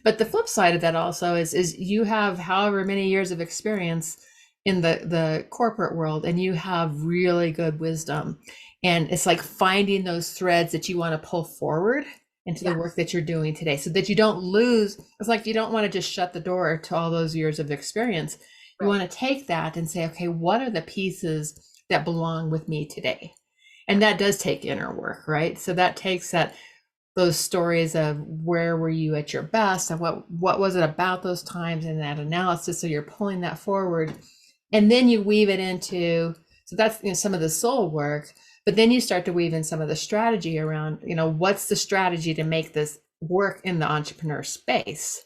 But the flip side of that also is you have however many years of experience in the corporate world, and you have really good wisdom. And it's like finding those threads that you want to pull forward into the work Yes. that you're doing today so that you don't lose. It's like you don't want to just shut the door to all those years of experience. You Right. want to take that and say, okay, what are the pieces that belong with me today? Yeah. And that does take inner work, right? So that takes that those stories of where were you at your best and what was it about those times and that analysis. So you're pulling that forward, and then you weave it into, so that's, some of the soul work, but then you start to weave in some of the strategy around, what's the strategy to make this work in the entrepreneur space.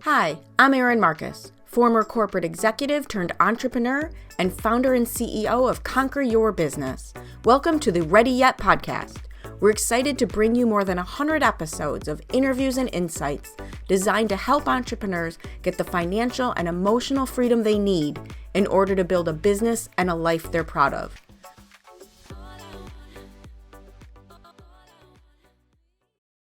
Hi, I'm Erin Marcus, former corporate executive turned entrepreneur and founder and CEO of Conquer Your Business. Welcome to the Ready Yet podcast. We're excited to bring you more than 100 episodes of interviews and insights designed to help entrepreneurs get the financial and emotional freedom they need in order to build a business and a life they're proud of.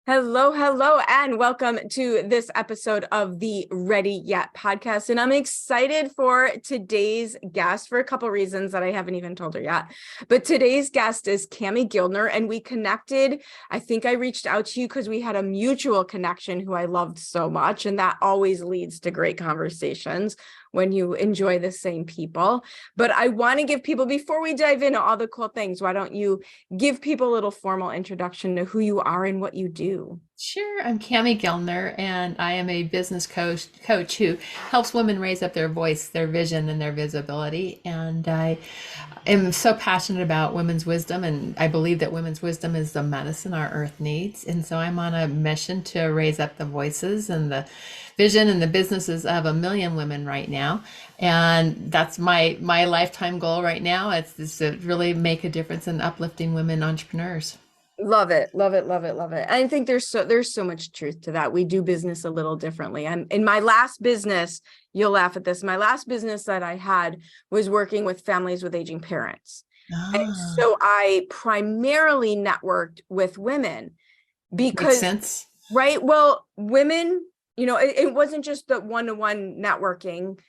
Hello, and welcome to this episode of the Ready Yet podcast. And I'm excited for today's guest for a couple reasons that I haven't even told her yet. But today's guest is Guildner, and we connected. I think I reached out to you because we had a mutual connection who I loved so much. And that always leads to great conversations when you enjoy the same people. But I want to give people, before we dive into all the cool things, why don't you give people a little formal introduction to who you are and what you do? Sure. I'm Cami Guildner, and I am a business coach who helps women raise up their voice, their vision, and their visibility. And I am so passionate about women's wisdom, and I believe that women's wisdom is the medicine our earth needs. And so I'm on a mission to raise up the voices and the vision and the businesses of 1 million women right now. And that's my lifetime goal right now. It's to really make a difference in uplifting women entrepreneurs. Love it. I think there's so much truth to that. We do business a little differently. I'm in my last business, you'll laugh at this. My last business that I had was working with families with aging parents. And Ah, so I primarily networked with women makes because, sense. right? Well, women, it wasn't just the one-to-one networking.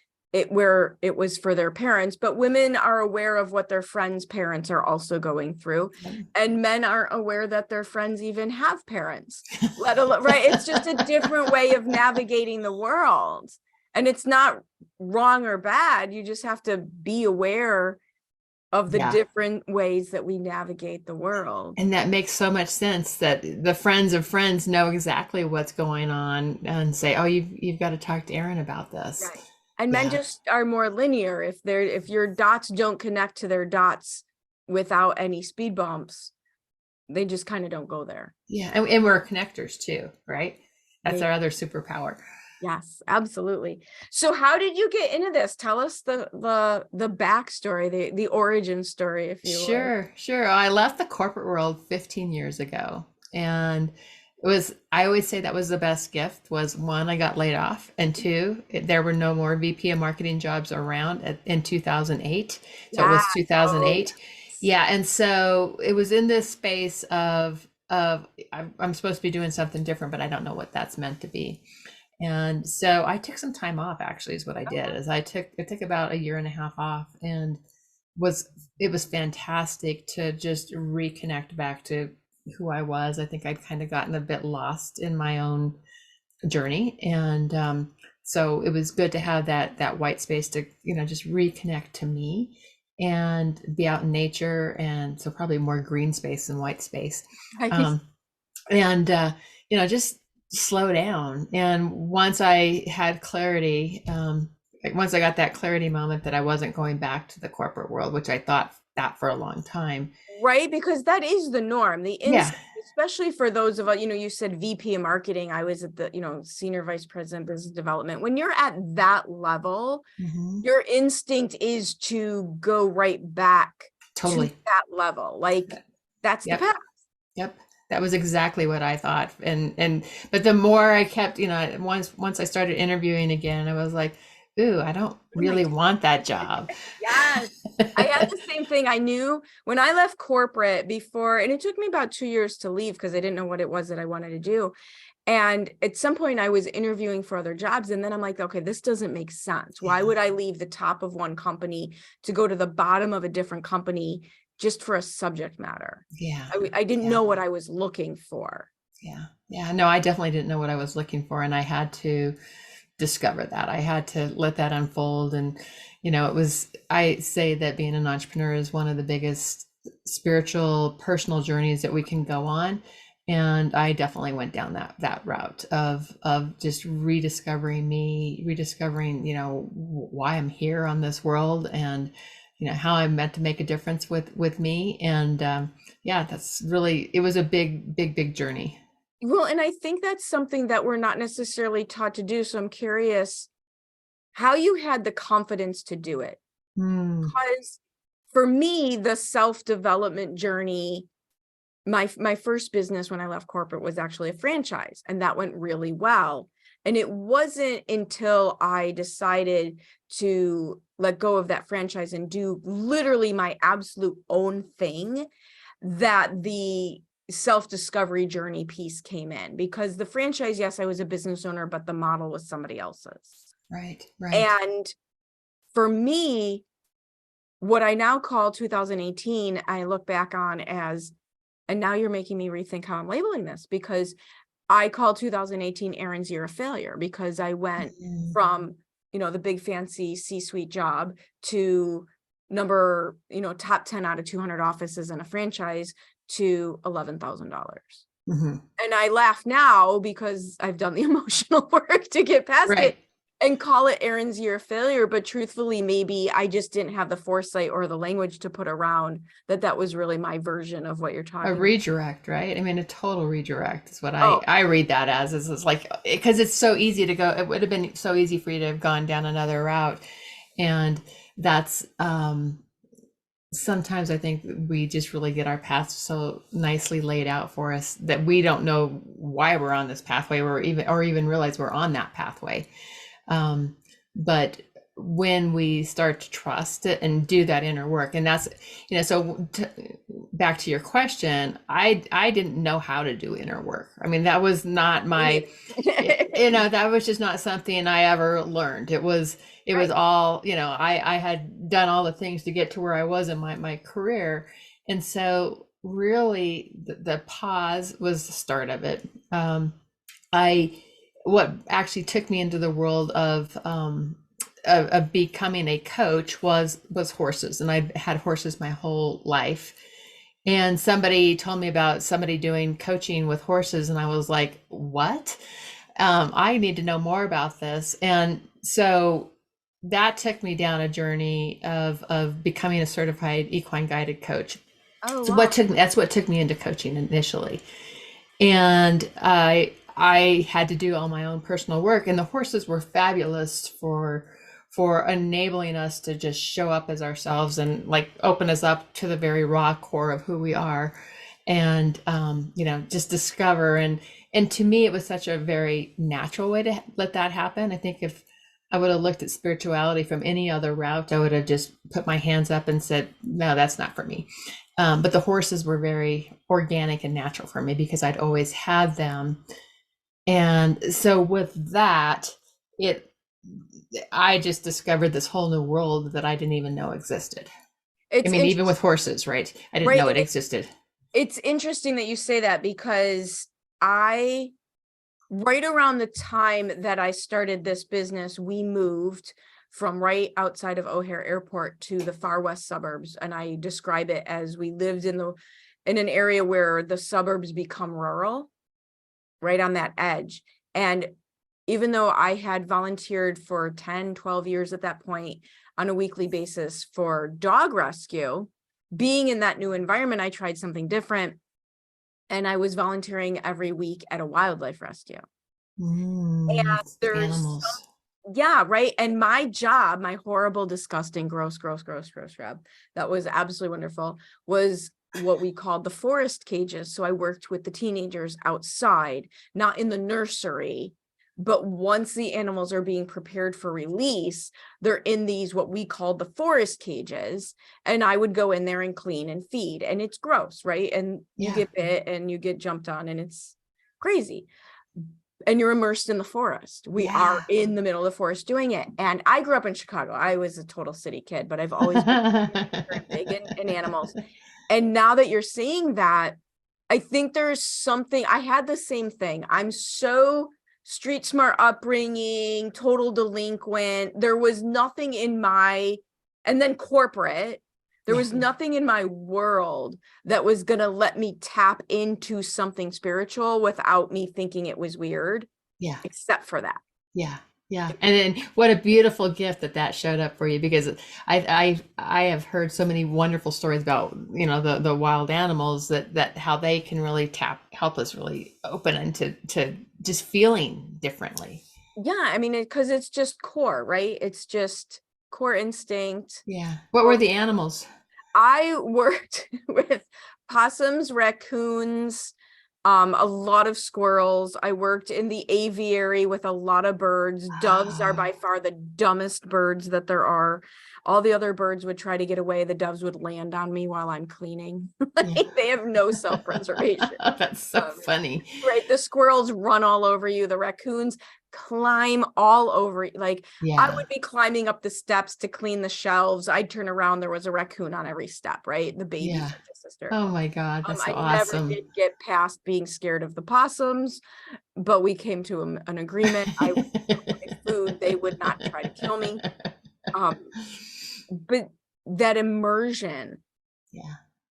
Where it was for their parents, but women are aware of what their friends' parents are also going through, and men aren't aware that their friends even have parents, let alone, right? It's just a different way of navigating the world, and it's not wrong or bad. You just have to be aware of the Yeah. different ways that we navigate the world. And that makes so much sense that the friends of friends know exactly what's going on and say, "Oh, you've got to talk to Erin about this." Right. And men Yeah. just are more linear. If your dots don't connect to their dots without any speed bumps, they just kind of don't go there. Yeah. And we're connectors too, right? That's They, our other superpower. yes, absolutely. So how did you get into this? Tell us the backstory, the origin story, if you would. Sure. I left the corporate world 15 years ago. And I always say that was the best gift was one, I got laid off. And two, there were no more VP of marketing jobs around in 2008. So it Yeah. was Oh, 2008. Yeah. And so it was in this space of I'm supposed to be doing something different, but I don't know what that's meant to be. And so I took some time off, actually, is what I did. okay. Is I took about a year and a half off, and was it was fantastic to just reconnect back to who I was. I think I'd kind of gotten a bit lost in my own journey, and so it was good to have that white space to just reconnect to me and be out in nature, and so probably more green space than white space. Nice. Um, and just slow down. And once I had clarity, like once I got that clarity moment that I wasn't going back to the corporate world, which I thought that for a long time. Right, because that is the norm. The Yeah. instinct, especially for those of us, you said VP of marketing. I was at the, senior vice president business development. When you're at that level, Hmm. your instinct is to go right back to Totally. that level. Like that's the Yep. path. Yep. That was exactly what I thought. But the more I kept, once I started interviewing again, I was like, ooh, I don't What am I really doing? want that job. Yes. I had the same thing. I knew when I left corporate before, and it took me about 2 years to leave because I didn't know what it was that I wanted to do. And at some point I was interviewing for other jobs, and then I'm like, okay, this doesn't make sense. Why would I leave the top of one company to go to the bottom of a different company just for a subject matter? Yeah. I didn't Yeah. know what I was looking for. Yeah. Yeah. No, I definitely didn't know what I was looking for. And I had to discover that. I had to let that unfold. And, I say that being an entrepreneur is one of the biggest spiritual, personal journeys that we can go on. And I definitely went down that route of just rediscovering me, rediscovering, why I'm here on this world, and how I'm meant to make a difference with me. And yeah, that's really, it was a big journey. Well, and I think that's something that we're not necessarily taught to do. So I'm curious how you had the confidence to do it. Mm, Because for me, the self-development journey, my first business when I left corporate was actually a franchise, and that went really well. And it wasn't until I decided to let go of that franchise and do literally my absolute own thing that the self-discovery journey piece came in. Because the franchise, yes, I was a business owner, but the model was somebody else's. right, right. And for me, what I now call 2018, I look back on as, and now you're making me rethink how I'm labeling this, because I call 2018 Erin's year of failure, because I went Mm, from, the big fancy C-suite job to top 10 out of 200 offices in a franchise to $11,000. mhm. And I laugh now because I've done the emotional work to get past Right. it and call it Erin's year of failure. But truthfully, maybe I just didn't have the foresight or the language to put around that was really my version of what you're A talking about. redirect, right? I mean, a total redirect is what Oh, I read that as. Is it's like, because it's so easy to go. It would have been so easy for you to have gone down another route, and that's sometimes I think we just really get our paths so nicely laid out for us that we don't know why we're on this pathway, or even realize we're on that pathway. But when we start to trust it and do that inner work, and that's, back to your question, I didn't know how to do inner work. I mean, that was not my, that was just not something I ever learned. It was Right. all, I had done all the things to get to where I was in my career. And so really the pause was the start of it. I What actually took me into the world of becoming a coach was horses, and I had horses my whole life. And somebody told me about somebody doing coaching with horses, and I was like, "What? I need to know more about this." And so that took me down a journey of becoming a certified equine guided coach. Oh, So wow. that's what took me into coaching initially. And I had to do all my own personal work, and the horses were fabulous for enabling us to just show up as ourselves and like open us up to the very raw core of who we are, and just discover. And to me, it was such a very natural way to let that happen. I think if I would have looked at spirituality from any other route, I would have just put my hands up and said, no, that's not for me. But the horses were very organic and natural for me because I'd always had them. And so with that, I just discovered this whole new world that I didn't even know existed. I It's mean, even with interesting, horses, right? I didn't right? know it And existed. it's interesting that you say that, because right around the time that I started this business, we moved from right outside of O'Hare Airport to the far west suburbs. And I describe it as we lived in an area where the suburbs become rural, right on that edge. And even though I had volunteered for 10, 12 years at that point on a weekly basis for dog rescue, being in that new environment, I tried something different. And I was volunteering every week at a wildlife rescue. And With there's, animals. yeah, right. And my job, my horrible, disgusting, gross job that was absolutely wonderful, was what we called the forest cages. So I worked with the teenagers outside, not in the nursery, but once the animals are being prepared for release, they're in these, what we called the forest cages. And I would go in there and clean and feed, and it's gross, right? And you Yeah. get bit and you get jumped on, and it's crazy. and you're immersed in the forest. We Yeah. are in the middle of the forest doing it. And I grew up in Chicago. I was a total city kid, but I've always been very big in animals. And now that you're seeing that, I think there's something, I had the same thing. I'm so street smart upbringing, total delinquent. There was nothing in my, and then corporate, there was nothing in my world that was going to let me tap into something spiritual without me thinking it was weird, Yeah. except for that. Yeah. Yeah. And then what a beautiful gift that showed up for you, because I have heard so many wonderful stories about, the wild animals that how they can really help us really open into to just feeling differently. Yeah. I mean, because it's just core, right? It's just core instinct. Yeah. What were the animals? I worked with possums, raccoons, a lot of squirrels. I worked in the aviary with a lot of birds. Doves are by far the dumbest birds that there are. All the other birds would try to get away. The doves would land on me while I'm cleaning. They have no self-preservation. That's so funny. Right. The squirrels run all over you. The raccoons climb all over. Like, I would be climbing up the steps to clean the shelves. I'd turn around. There was a raccoon on every step, right? The baby sister. Oh my God, that's so I awesome. never did get past being scared of the possums, but we came to an agreement. I would eat my food. They would not try to kill me. But that immersion,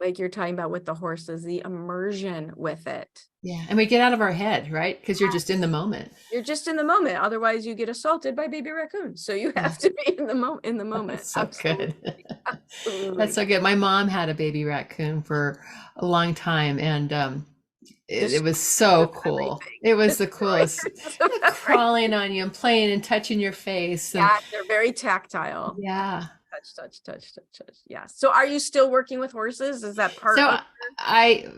like you're talking about with the horses, the immersion with it. Yeah. And we get out of our head, right? Because you're just in the moment. You're just in the moment. Otherwise you get assaulted by baby raccoons. So you have to be in the moment. That's so Absolutely. good. Absolutely. That's so good. My mom had a baby raccoon for a long time, and it was so cool. It was the coolest. Crawling on you and playing and touching your face. And, yeah, they're very tactile. yeah. Touch. Yeah. So are you still working with horses? Is that part So of I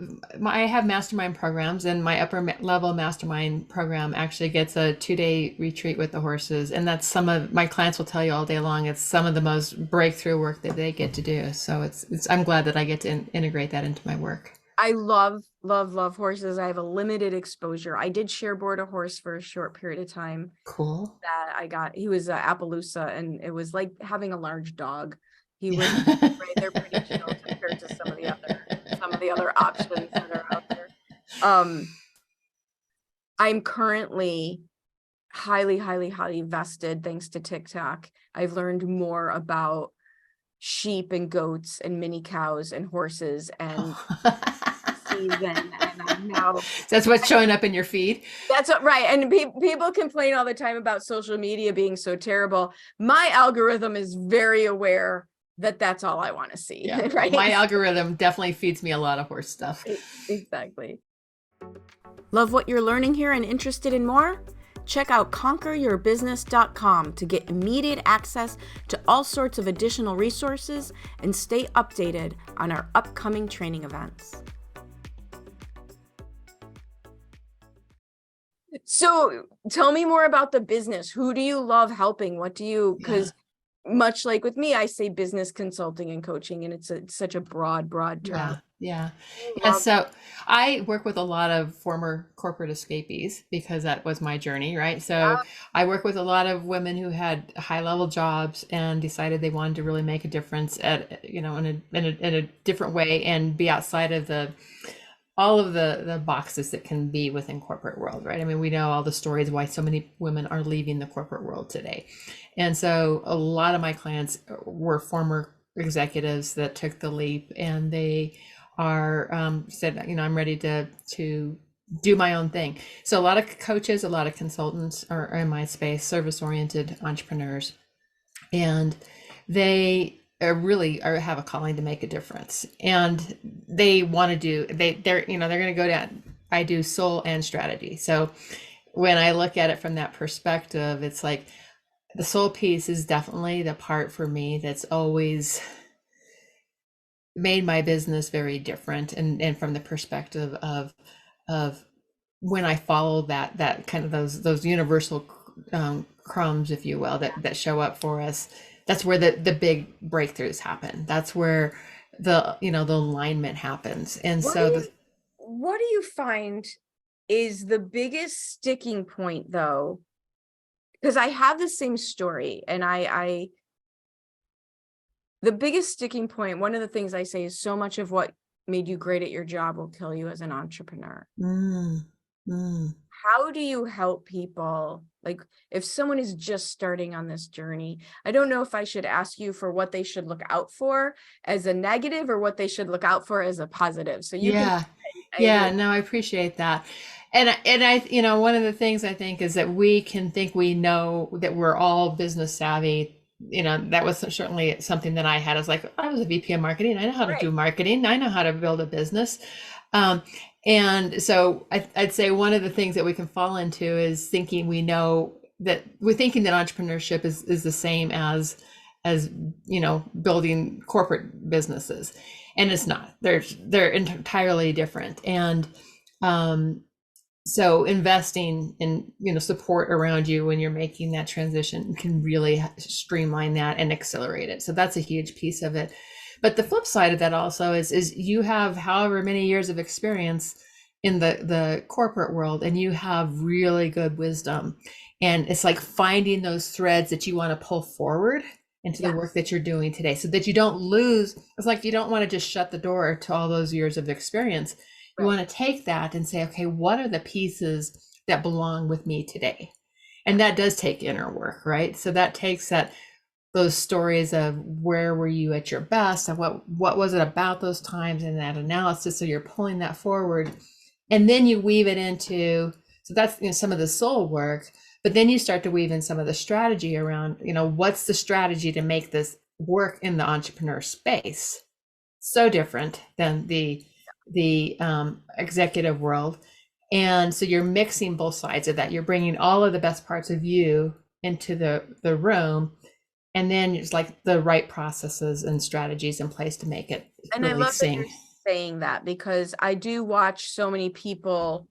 have mastermind programs, and my upper level mastermind program actually gets a 2-day retreat with the horses. And that's some of my clients will tell you all day long. It's some of the most breakthrough work that they get to do. So I'm glad that I get to integrate that into my work. I love horses. I have a limited exposure. I did share board a horse for a short period of time. Cool. He was Appaloosa, and it was like having a large dog. He was right. They're pretty chill compared to some of the other options that are out there. I'm currently highly vested thanks to TikTok. I've learned more about sheep and goats and mini cows and horses and season, and I'm now that's what's showing up in your feed. That's right. And people complain all the time about social media being so terrible. My algorithm is very aware that that's all I want to see. Yeah. Right? My algorithm definitely feeds me a lot of horse stuff. Exactly. Love what you're learning here and interested in more? Check out conqueryourbusiness.com to get immediate access to all sorts of additional resources and stay updated on our upcoming training events. So tell me more about the business. Who do you love helping? What do you, because much like with me, I say business consulting and coaching, and it's such a broad term. Yeah. So I work with a lot of former corporate escapees because that was my journey, right? So I work with a lot of women who had high level jobs and decided they wanted to really make a difference in a different way and be outside of all of the boxes that can be within corporate world, right? I mean, we know all the stories why so many women are leaving the corporate world today. And so a lot of my clients were former executives that took the leap, and they are said, I'm ready to do my own thing. So a lot of coaches, a lot of consultants are in my space, service-oriented entrepreneurs, and they have a calling to make a difference, and they want to they're going to go down. I do soul and strategy. So when I look at it from that perspective, it's like the soul piece is definitely the part for me that's always made my business very different, and from the perspective of when I follow that kind of those universal crumbs, if you will, that show up for us, that's where the big breakthroughs happen. That's where the alignment happens. And what do you find is the biggest sticking point though, because I have the same story, and the biggest sticking point, one of the things I say is, so much of what made you great at your job will kill you as an entrepreneur. How do you help people? Like, if someone is just starting on this journey, I don't know if I should ask you for what they should look out for as a negative or what they should look out for as a positive. So you can, Yeah. I Yeah, agree. no, I appreciate that. And I, one of the things I think is that we can think we know that we're all business savvy. That was certainly something that I had. I was like, I was a VP of marketing. I know how to do Right. marketing. I know how to build a business. Um, and so I'd say one of the things that we can fall into is thinking we know that we're thinking that entrepreneurship is the same as building corporate businesses, and it's not. They're entirely different. And so investing in support around you when you're making that transition can really streamline that and accelerate it. So that's a huge piece of it. But the flip side of that also is you have however many years of experience in the corporate world, and you have really good wisdom, and it's like finding those threads that you want to pull forward into the work Yes. that you're doing today, so that you don't lose. It's like you don't want to just shut the door to all those years of experience. You Right. want to take that and say, okay, what are the pieces that belong with me today? And that does take inner work, right? So that takes those stories of where were you at your best, and what was it about those times, and that analysis. So you're pulling that forward, and then you weave it into, so that's some of the soul work. But then you start to weave in some of the strategy around, what's the strategy to make this work in the entrepreneur space. So different than the executive world. And so you're mixing both sides of that. You're bringing all of the best parts of you into the room, and then it's like the right processes and strategies in place to make it And I really love that you're sing. saying that, because I do watch so many people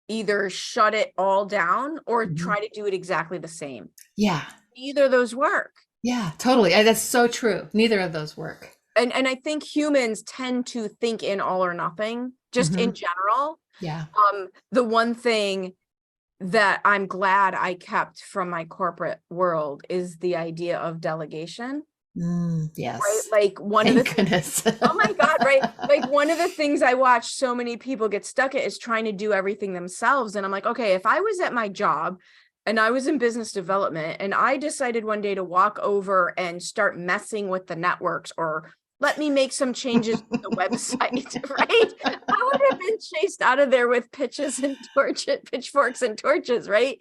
either shut it all down or Mhm. try to do it exactly the same. Yeah. Neither of those work. Yeah, totally. That's so true. Neither of those work. And I think humans tend to think in all or nothing, just in Hmm. general. Yeah. The one thing that I'm glad I kept from my corporate world is the idea of delegation, right? Yes. Like one of the Thank goodness. oh my God, right? Like one of the things I watch so many people get stuck at is trying to do everything themselves. And I'm like, okay, if I was at my job and I was in business development and I decided one day to walk over and start messing with the networks, or let me make some changes to the website, right? I would have been chased out of there with pitchforks and torches, right?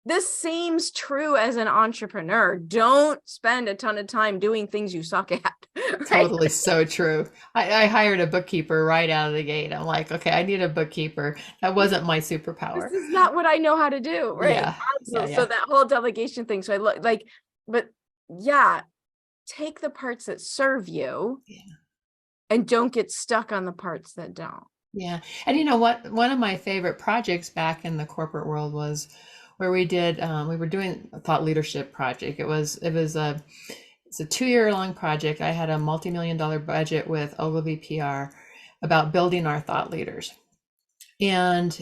This seems true as an entrepreneur. Don't spend a ton of time doing things you suck at, right? Totally, so true. I hired a bookkeeper right out of the gate. I'm like, okay, I need a bookkeeper. That wasn't my This superpower. is not what I know how to do, right? Yeah. Yeah. So Yeah. that whole delegation thing. So I look like, but yeah, take the parts that serve you Yeah. and don't get stuck on the parts that don't. Yeah. And you know what? One of my favorite projects back in the corporate world was where we were doing a thought leadership project. It's a 2-year long project. I had a multi-million-dollar budget with Ogilvy PR about building our thought leaders. And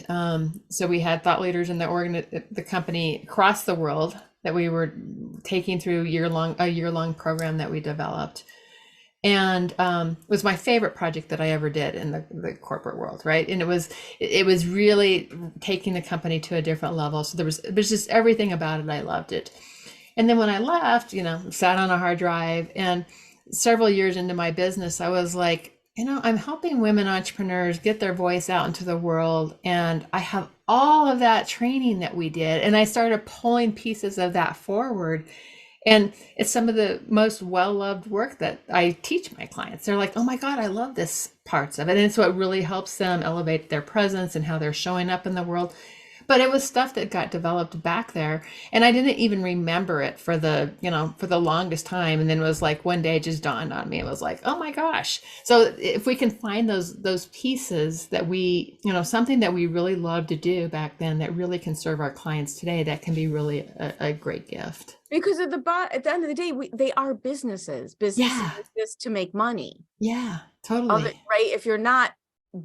so we had thought leaders in the company across the world that we were taking through a year long program that we developed. And it was my favorite project that I ever did in the corporate world, right? And it was really taking the company to a different level. So it was just everything about it. I loved it. And then when I left, sat on a hard drive, and several years into my business, I was like, I'm helping women entrepreneurs get their voice out into the world. And I have all of that training that we did. And I started pulling pieces of that forward. And it's some of the most well-loved work that I teach my clients. They're like, oh my God, I love this parts of it. And it's what really helps them elevate their presence and how they're showing up in the world. But it was stuff that got developed back there, and I didn't even remember it for the longest time. And then it was like one day it just dawned on me. It was like, oh my gosh. So if we can find those pieces that something that we really loved to do back then that really can serve our clients today, that can be really a great gift. Because at the end of the day, they are businesses. Businesses Yeah. exist to make money. Yeah, Of it, totally. right? If you're not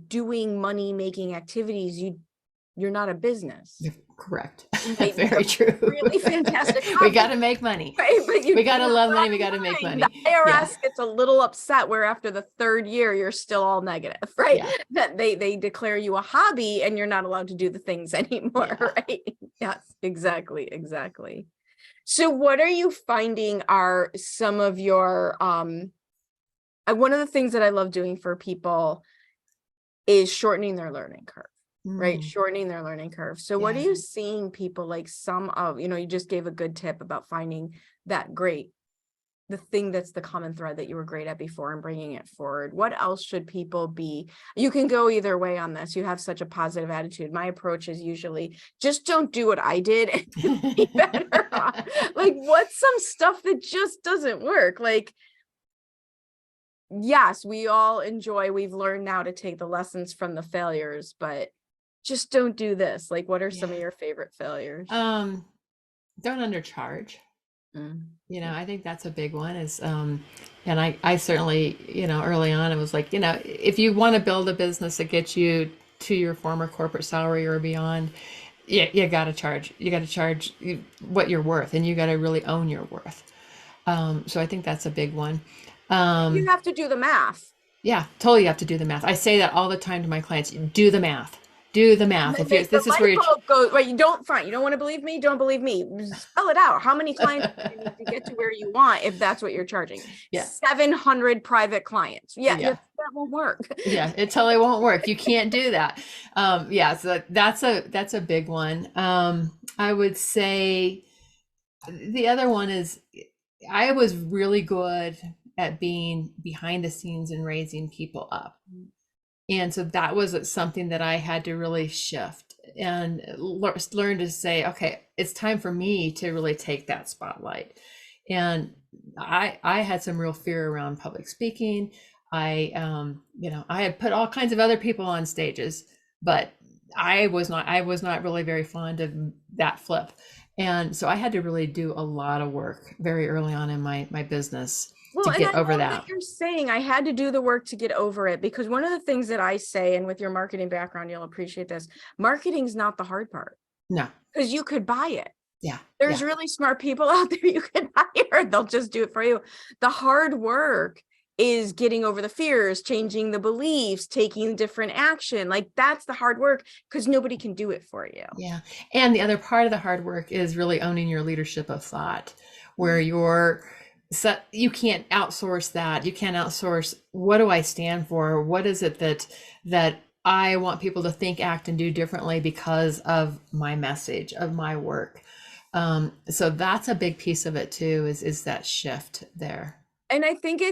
doing money making activities, you're not a business. Correct. You might be Very a true. really fantastic We hobby, got to make money. right? But We got to love money. We got to make money. The IRS Yeah. gets a little upset where after the third year, you're still all negative, right? Yeah. That they declare you a hobby and you're not allowed to do the things anymore, Yeah. right? Yes, exactly. So what are you finding are some of your, one of the things that I love doing for people is shortening their learning curve. Right? Shortening their learning curve. So what are you seeing people like some of, you just gave a good tip about finding that the thing that's the common thread that you were great at before and bringing it forward. What else should people be? You can go either way on this. You have such a positive attitude. My approach is usually just don't do what I did and be better. Like, what's some stuff that just doesn't work? Like, yes, we've learned now to take the lessons from the failures, but just don't do this. Like, what are some of your favorite failures? Don't undercharge. I think that's a big one is, and I certainly, early on, it was like, if you want to build a business that gets you to your former corporate salary or beyond, you got to charge what you're worth, and you got to really own your worth. So I think that's a big one. You have to do the math. Yeah, totally. You have to do the math. I say that all the time to my clients, do the math. Do the math. If this is where you go, right, you don't want to believe me, don't believe me. Spell it out. How many clients do you need to get to where you want if that's what you're charging? Yeah. 700 private clients. Yeah. That won't work. Yeah, it totally won't work. You can't do that. So that's a big one. I would say the other one is I was really good at being behind the scenes and raising people up. And so that was something that I had to really shift and learn to say, okay, it's time for me to really take that spotlight. And I had some real fear around public speaking. I had put all kinds of other people on stages, but I was not really very fond of that flip. And so I had to really do a lot of work very early on in my business to get over that. You're saying I had to do the work to get over it, because one of the things that I say, and with your marketing background, you'll appreciate this, marketing's not the hard part. No. Because you could buy it. Yeah. There's really smart people out there you can hire. They'll just do it for you. The hard work is getting over the fears, changing the beliefs, taking different action. Like, that's the hard work, because nobody can do it for you. Yeah. And the other part of the hard work is really owning your leadership of thought, where you can't outsource that. You can't outsource, what do I stand for? What is it that I want people to think, act, and do differently because of my message, of my work. So that's a big piece of it too, is that shift there. And I think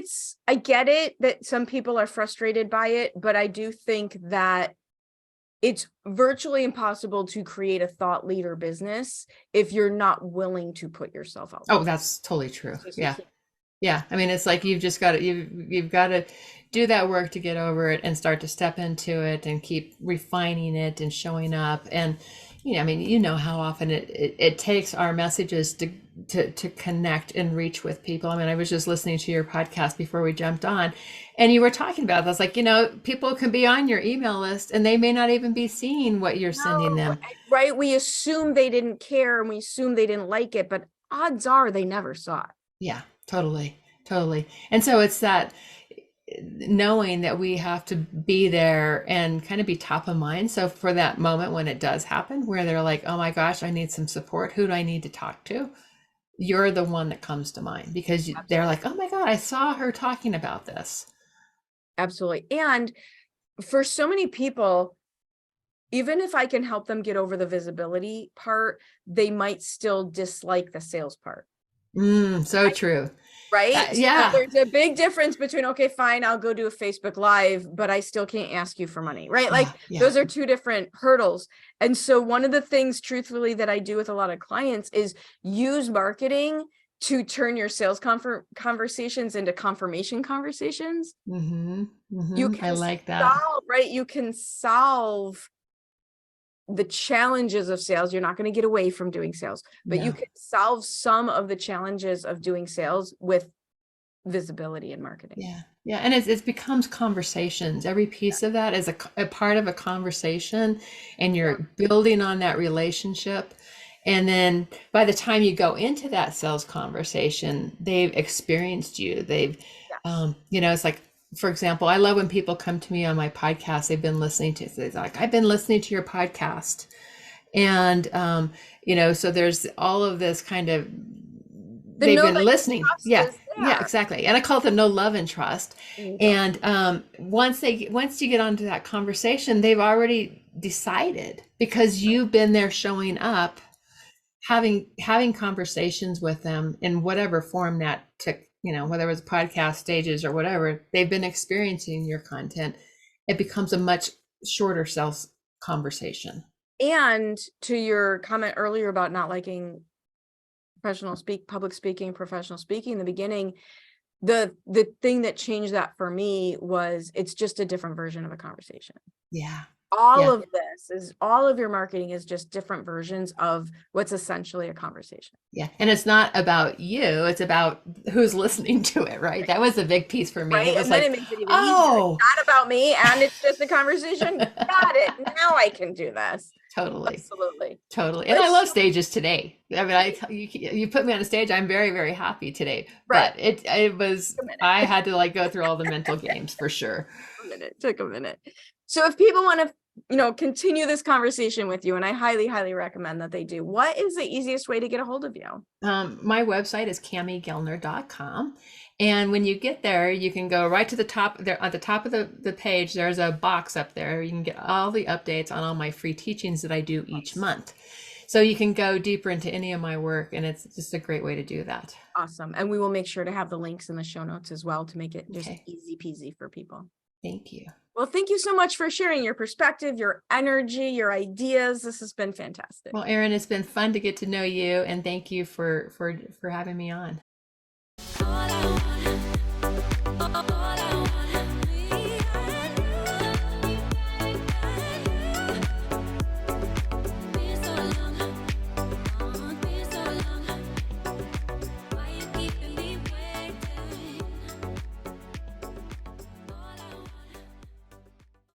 I get it that some people are frustrated by it, but I do think that it's virtually impossible to create a thought leader business if you're not willing to put yourself out there. Oh, that's totally true. Yeah. Yeah. I mean, it's like, you've got to do that work to get over it and start to step into it and keep refining it and showing up. And, how often it takes our messages to connect and reach with people. I mean, I was just listening to your podcast before we jumped on, and you were talking about this, like, people can be on your email list and they may not even be seeing what you're sending them. Right. We assume they didn't care and we assume they didn't like it, but odds are they never saw it. Yeah, totally. And so it's that knowing that we have to be there and kind of be top of mind. So for that moment when it does happen, where they're like, oh my gosh, I need some support. Who do I need to talk to? You're the one that comes to mind, because they're like, oh my God, I saw her talking about this. Absolutely. And for so many people, even if I can help them get over the visibility part, they might still dislike the sales part. So true. Right? Yeah. So there's a big difference between, okay, fine, I'll go do a Facebook Live, but I still can't ask you for money, right? Like, those are two different hurdles. And so one of the things, truthfully, that I do with a lot of clients is use marketing to turn your sales conversations into confirmation conversations. You can I like that. You can solve the challenges of sales. You're not going to get away from doing sales, but you can solve some of the challenges of doing sales with visibility in marketing. Yeah. Yeah. And it becomes conversations. Every piece of that is a part of a conversation, and you're building on that relationship. And then by the time you go into that sales conversation, they've experienced you. They've, Yes. it's like, for example, I love when people come to me on my podcast. They've been listening to, they're like, I've been listening to your podcast. And, so there's all of this kind of, they've been listening. Yeah. Yeah, exactly. And I call it the know, love, and trust. And once you get onto that conversation, they've already decided, because you've been there showing up, having conversations with them in whatever form that took, whether it was podcast stages or whatever, they've been experiencing your content. It becomes a much shorter sales conversation. And to your comment earlier about not liking public speaking, professional speaking in the beginning, the thing that changed that for me was it's just a different version of a conversation. Yeah. All of your marketing is just different versions of what's essentially a conversation. Yeah. And it's not about you, it's about who's listening to it, right? That was a big piece for me. Right? It was and then it makes it even easier. It's not about me, and it's just a conversation. Got it. Now I can do this. Totally. Absolutely. Totally. And I love stages today. I mean, you put me on a stage, I'm very, very happy today. Right. But it was, I had to go through all the mental games for sure. Took a minute. So if people want to, continue this conversation with you, and I highly, highly recommend that they do, what is the easiest way to get a hold of you? My website is camiguildner.com. And when you get there, you can go right to the top there. At the top of the page, there's a box up there. You can get all the updates on all my free teachings that I do each month. So you can go deeper into any of my work, and it's just a great way to do that. Awesome. And we will make sure to have the links in the show notes as well to make it just easy peasy for people. Thank you. Well, thank you so much for sharing your perspective, your energy, your ideas. This has been fantastic. Well, Erin, it's been fun to get to know you, and thank you for having me on.